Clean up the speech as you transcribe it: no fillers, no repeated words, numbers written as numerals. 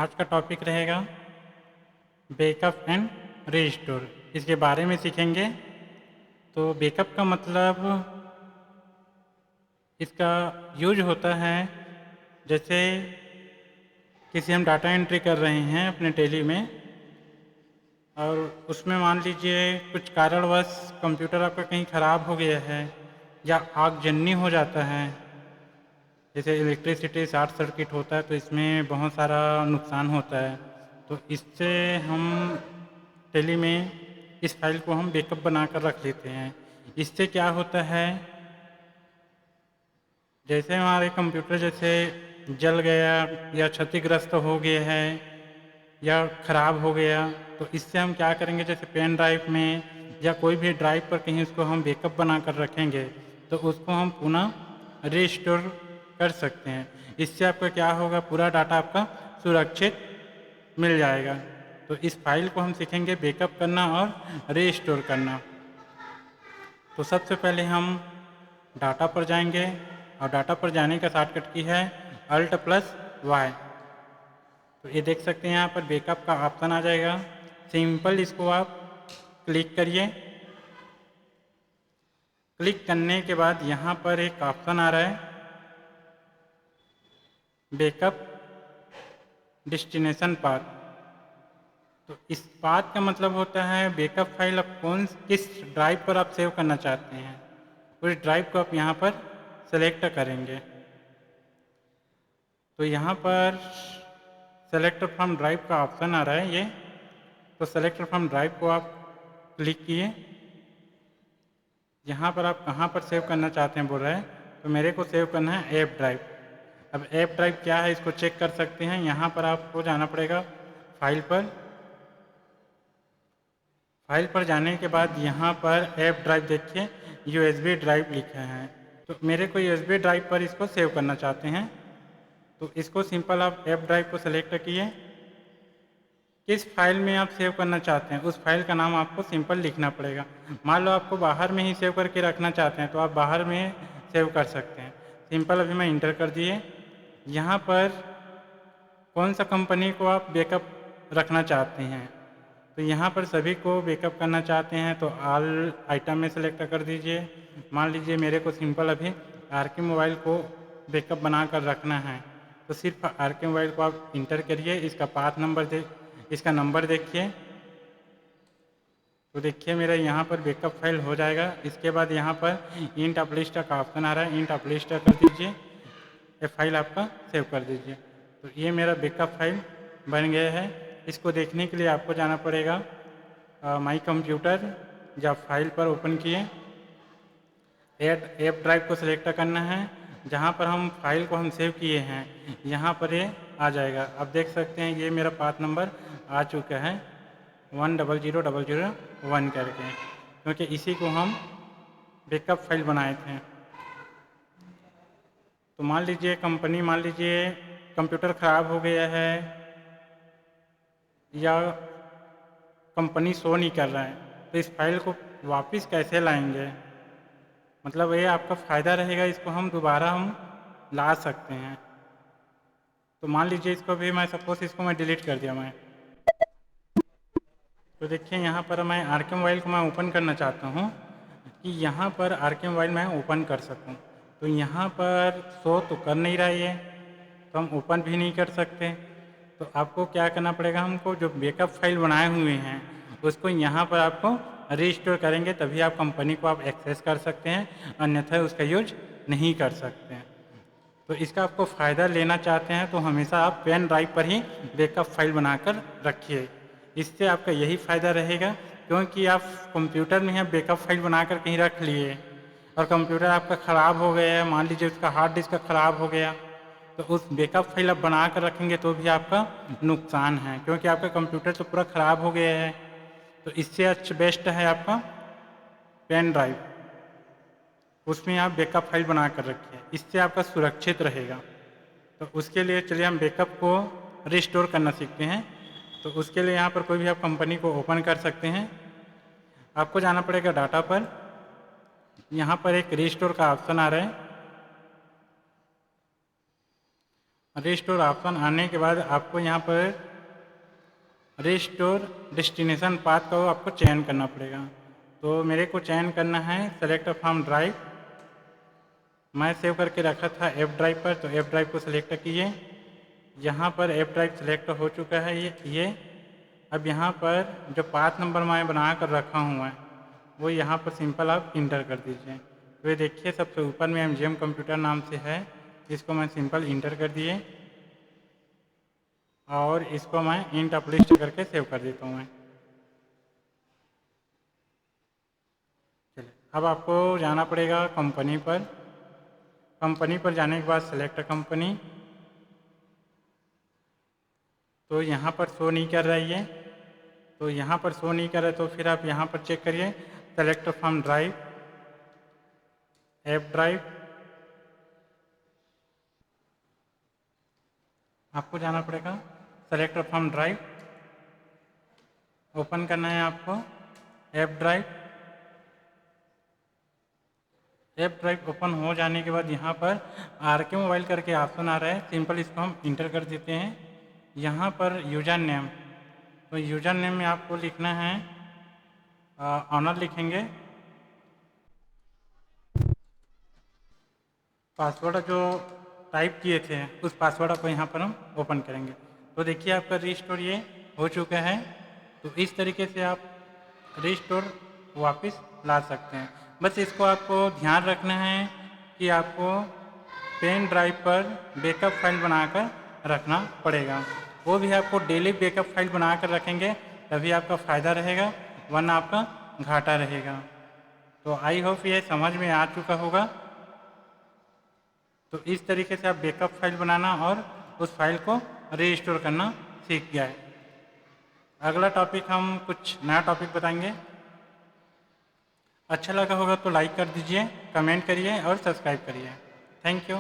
आज का टॉपिक रहेगा बैकअप एंड रीस्टोर। इसके बारे में सीखेंगे। तो बैकअप का मतलब इसका यूज होता है जैसे किसी हम डाटा एंट्री कर रहे हैं अपने टेली में, और उसमें मान लीजिए कुछ कारणवश कंप्यूटर आपका कहीं ख़राब हो गया है या आगजनी हो जाता है। जैसे इलेक्ट्रिसिटी शॉर्ट सर्किट होता है तो इसमें बहुत सारा नुकसान होता है। तो इससे हम टेली में इस फाइल को हम बैकअप बना कर रख लेते हैं। इससे क्या होता है, जैसे हमारे कंप्यूटर जैसे जल गया या क्षतिग्रस्त हो गया है या ख़राब हो गया, तो इससे हम क्या करेंगे, जैसे पेन ड्राइव में या कोई भी ड्राइव पर कहीं उसको हम बैकअप बना कर रखेंगे तो उसको हम पुनः रीस्टोर कर सकते हैं। इससे आपका क्या होगा, पूरा डाटा आपका सुरक्षित मिल जाएगा। तो इस फाइल को हम सीखेंगे बैकअप करना और रीस्टोर करना। तो सबसे पहले हम डाटा पर जाएंगे और डाटा पर जाने का शॉर्टकट की है Alt+Y। तो ये देख सकते हैं यहाँ पर बैकअप का ऑप्शन आ जाएगा। सिंपल इसको आप क्लिक करिए। क्लिक करने के बाद यहाँ पर एक ऑप्शन आ रहा है बैकअप डेस्टिनेशन पाथ। तो इस पाथ का मतलब होता है बैकअप फाइल आप किस ड्राइव पर आप सेव करना चाहते हैं, उस ड्राइव को आप यहाँ पर सेलेक्ट करेंगे। तो यहाँ पर सेलेक्ट फ्रॉम ड्राइव का ऑप्शन आ रहा है ये। तो सेलेक्ट फ्रॉम ड्राइव को आप क्लिक किए। यहाँ पर आप कहाँ पर सेव करना चाहते हैं बोल रहे हैं, तो मेरे को सेव करना है ऐप ड्राइव। अब ऐप ड्राइव क्या है इसको चेक कर सकते हैं। यहाँ पर आपको जाना पड़ेगा फाइल पर। फाइल पर जाने के बाद यहाँ पर ऐप ड्राइव देखिए USB ड्राइव लिखा है। तो मेरे को USB ड्राइव पर इसको सेव करना चाहते हैं। तो इसको सिंपल आप ऐप ड्राइव को सेलेक्ट किए। किस फाइल में आप सेव करना चाहते हैं उस फाइल का नाम आपको सिंपल लिखना पड़ेगा। मान लो आपको बाहर में ही सेव करके रखना चाहते हैं तो आप बाहर में सेव कर सकते हैं। सिंपल अभी मैं इंटर कर दिए। यहाँ पर कौन सा कंपनी को आप बैकअप रखना चाहते हैं, तो यहाँ पर सभी को बैकअप करना चाहते हैं तो ऑल आइटम में सेलेक्ट कर दीजिए। मान लीजिए मेरे को सिंपल अभी RK मोबाइल को बैकअप बना कर रखना है, तो सिर्फ RK मोबाइल को आप इंटर करिए। इसका पाथ नंबर इसका नंबर देखिए। तो देखिए मेरा यहाँ पर बैकअप फाइल हो जाएगा। इसके बाद यहाँ पर इंट अपलिस्ट का ऑप्शन आ रहा है, इंट अपलिस्ट कर दीजिए। ये फाइल आपका सेव कर दीजिए। तो ये मेरा बैकअप फाइल बन गया है। इसको देखने के लिए आपको जाना पड़ेगा माई कंप्यूटर। जब फाइल पर ओपन किए ऐप ड्राइव को सिलेक्ट करना है, जहाँ पर हम फाइल को हम सेव किए हैं यहाँ पर ये आ जाएगा। अब देख सकते हैं ये मेरा पाथ नंबर आ चुका है 100001 करके, क्योंकि इसी को हम बैकअप फाइल बनाए थे। तो मान लीजिए कंप्यूटर ख़राब हो गया है या कंपनी शो नहीं कर रहा है, तो इस फाइल को वापस कैसे लाएंगे, मतलब ये आपका फ़ायदा रहेगा। इसको हम दोबारा ला सकते हैं। तो मान लीजिए इसको भी मैं सपोज इसको मैं डिलीट कर दिया मैं, तो देखिए यहाँ पर मैं RK मोबाइल को मैं ओपन करना चाहता हूँ कि यहाँ पर RK मोबाइल मैं ओपन कर सकूँ। तो यहाँ पर शो तो कर नहीं रहा है ये, तो हम ओपन भी नहीं कर सकते। तो आपको क्या करना पड़ेगा, हमको जो बैकअप फाइल बनाए हुए हैं उसको यहाँ पर आपको रीस्टोर करेंगे, तभी आप कंपनी को आप एक्सेस कर सकते हैं, अन्यथा उसका यूज नहीं कर सकते हैं। तो इसका आपको फ़ायदा लेना चाहते हैं तो हमेशा आप पेन ड्राइव पर ही बैकअप फाइल बनाकर रखिए। इससे आपका यही फ़ायदा रहेगा, क्योंकि आप कंप्यूटर में ही बैकअप फाइल बनाकर कहीं रख लिए और कंप्यूटर आपका ख़राब हो गया है, मान लीजिए उसका हार्ड डिस्क ख़राब हो गया, तो उस बैकअप फाइल आप बना कर रखेंगे तो भी आपका नुकसान है, क्योंकि आपका कंप्यूटर तो पूरा ख़राब हो गया है। तो इससे अच्छा बेस्ट है आपका पेन ड्राइव, उसमें आप बैकअप फाइल बना कर रखिए, इससे आपका सुरक्षित रहेगा। तो उसके लिए चलिए हम बैकअप को रिस्टोर करना सीखते हैं। तो उसके लिए यहाँ पर कोई भी आप कंपनी को ओपन कर सकते हैं। आपको जाना पड़ेगा डाटा पर। यहाँ पर एक रिस्टोर का ऑप्शन आ रहा है, रिस्टोर ऑप्शन आने के बाद आपको यहाँ पर रिस्टोर डेस्टिनेशन पाथ को आपको चयन करना पड़ेगा। तो मेरे को चयन करना है सेलेक्ट फ्रॉम ड्राइव। मैं सेव करके रखा था एफ ड्राइव पर, तो एफ ड्राइव को सिलेक्ट कीजिए। यहाँ पर एफ ड्राइव सिलेक्ट हो चुका है ये। अब यहाँ पर जो पाथ नंबर मैं बना कर रखा हुआ है वो यहाँ पर सिंपल आप इंटर कर दीजिए। तो ये देखिए सबसे ऊपर में एमजीएम कंप्यूटर नाम से है, इसको मैं सिंपल इंटर कर दिए और इसको मैं इंट अपलिस्ट करके सेव कर देता हूँ मैं। चलिए अब आपको जाना पड़ेगा कंपनी पर। कंपनी पर जाने के बाद सेलेक्ट कंपनी, तो यहाँ पर शो नहीं कर रहा है ये, तो यहाँ पर शो नहीं कर रहा है तो फिर आप यहाँ पर चेक करिए select from drive, F drive. आपको जाना पड़ेगा सेलेक्ट फ्रॉम ड्राइव, ओपन करना है आपको F drive. F drive open हो जाने के बाद यहाँ पर आरके मोबाइल करके ऑप्शन आ रहा है, सिंपल इसको हम इंटर कर देते हैं। यहाँ पर यूजर नेम, तो यूजर नेम में आपको लिखना है ऑनर लिखेंगे। पासवर्ड जो टाइप किए थे उस पासवर्ड को यहाँ पर हम ओपन करेंगे। तो देखिए आपका रिस्टोर ये हो चुका है। तो इस तरीके से आप रिस्टोर वापस ला सकते हैं। बस इसको आपको ध्यान रखना है कि आपको पेन ड्राइव पर बैकअप फाइल बनाकर रखना पड़ेगा। वो भी आपको डेली बैकअप फाइल बनाकर रखेंगे तभी आपका फ़ायदा रहेगा, वरना आपका घाटा रहेगा। तो आई होप ये समझ में आ चुका होगा। तो इस तरीके से आप बैकअप फाइल बनाना और उस फाइल को रीस्टोर करना सीख गए। अगला टॉपिक हम कुछ नया टॉपिक बताएंगे। अच्छा लगा होगा तो लाइक कर दीजिए, कमेंट करिए और सब्सक्राइब करिए। Thank you.